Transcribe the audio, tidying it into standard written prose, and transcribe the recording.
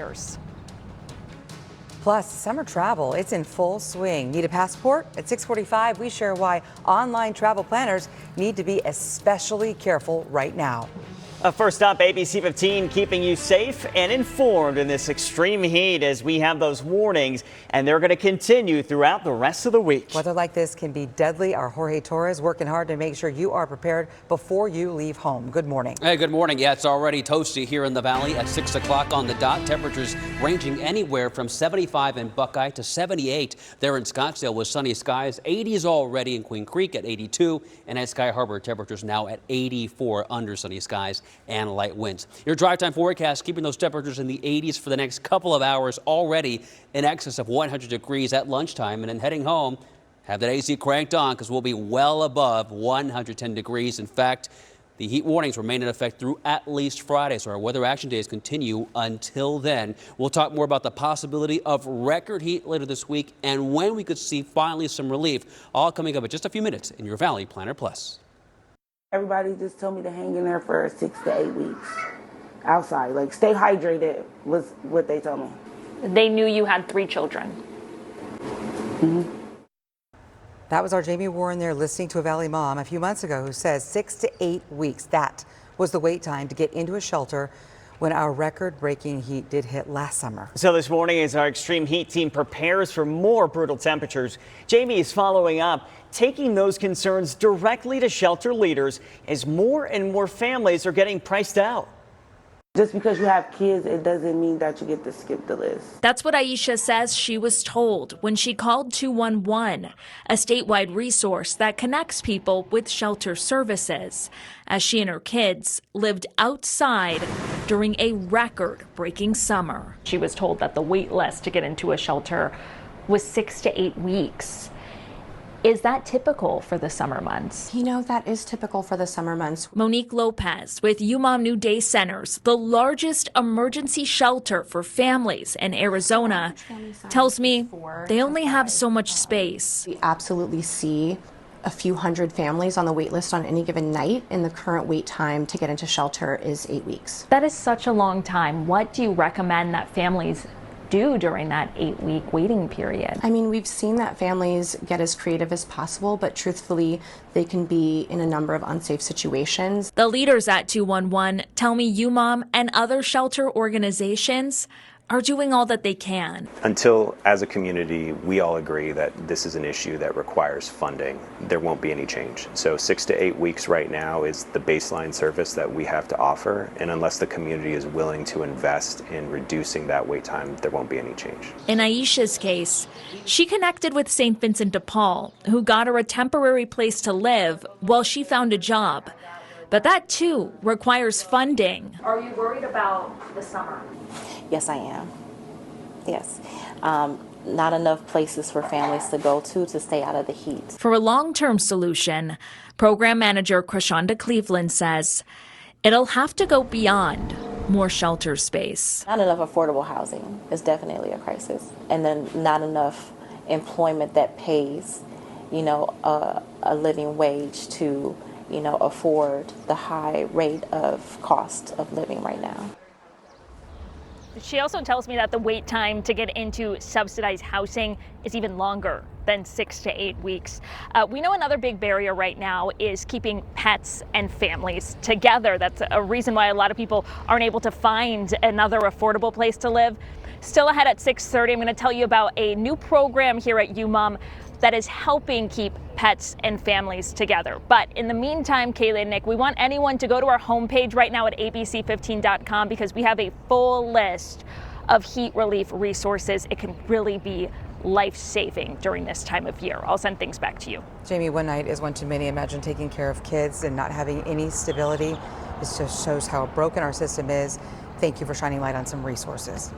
leaders. Plus, summer travel, it's in full swing. Need a passport? At 6:45, we share why online travel planners need to be especially careful right now. First up, ABC 15 keeping you safe and informed in this extreme heat as we have those warnings, and they're going to continue throughout the rest of the week. Weather like this can be deadly. Our Jorge Torres working hard to make sure you are prepared before you leave home. Good morning. Hey, good morning. Yeah, it's already toasty here in the valley at 6 o'clock on the dot. Temperatures ranging anywhere from 75 in Buckeye to 78 there in Scottsdale with sunny skies. 80s already in Queen Creek at 82, and at Sky Harbor temperatures now at 84 under sunny skies and light winds. Your drive time forecast keeping those temperatures in the 80s for the next couple of hours, already in excess of 100 degrees at lunchtime. And then heading home, have that AC cranked on because we'll be well above 110 degrees. In fact, the heat warnings remain in effect through at least Friday, so our weather action days continue until then. We'll talk more about the possibility of record heat later this week and when we could see finally some relief, all coming up in just a few minutes in your Valley Planner Plus. Everybody just told me to hang in there for 6 to 8 weeks outside. Like, stay hydrated was what they told me. They knew you had 3 children. That was our Jamie Warren there listening to a Valley mom a few months ago who says 6 to 8 weeks. That was the wait time to get into a shelter when our record-breaking heat did hit last summer. So this morning, as our extreme heat team prepares for more brutal temperatures, Jamie is following up, taking those concerns directly to shelter leaders as more and more families are getting priced out. Just because you have kids, it doesn't mean that you get to skip the list. That's what Aisha says she was told when she called 211, a statewide resource that connects people with shelter services, as she and her kids lived outside during a record-breaking summer. She was told that the wait list to get into a shelter was 6 to 8 weeks. Is that typical for the summer months? You know, that is typical for the summer months. Monique Lopez with UMOM New Day Centers, the largest emergency shelter for families in Arizona, tells me they only have so much space. We absolutely see a few hundred families on the wait list on any given night, and the current wait time to get into shelter is 8 weeks. That is such a long time. What do you recommend that families do during that 8-week waiting period? I mean, we've seen that families get as creative as possible, but truthfully, they can be in a number of unsafe situations. The leaders at 211 tell me UMOM and other shelter organizations are doing all that they can. Until, as a community, we all agree that this is an issue that requires funding, there won't be any change. So 6 to 8 weeks right now is the baseline service that we have to offer, and unless the community is willing to invest in reducing that wait time, there won't be any change. In Aisha's case, she connected with St. Vincent de Paul, who got her a temporary place to live while she found a job. But that, too, requires funding. Are you worried about the summer? Yes, I am. Yes. Not enough places for families to go to stay out of the heat. For a long-term solution, Program Manager Krishanda Cleveland says it'll have to go beyond more shelter space. Not enough affordable housing is definitely a crisis. And then not enough employment that pays, you know, a living wage to, you know, afford the high rate of cost of living right now. She also tells me that the wait time to get into subsidized housing is even longer than 6 to 8 weeks. We know another big barrier right now is keeping pets and families together. That's a reason why a lot of people aren't able to find another affordable place to live. Still ahead at 6:30, I'm going to tell you about a new program here at UMOM that is helping keep pets and families together. But in the meantime, Kayla and Nick, we want anyone to go to our homepage right now at abc15.com because we have a full list of heat relief resources. It can really be life-saving during this time of year. I'll send things back to you. Jamie, one night is one too many. Imagine taking care of kids and not having any stability. This just shows how broken our system is. Thank you for shining light on some resources.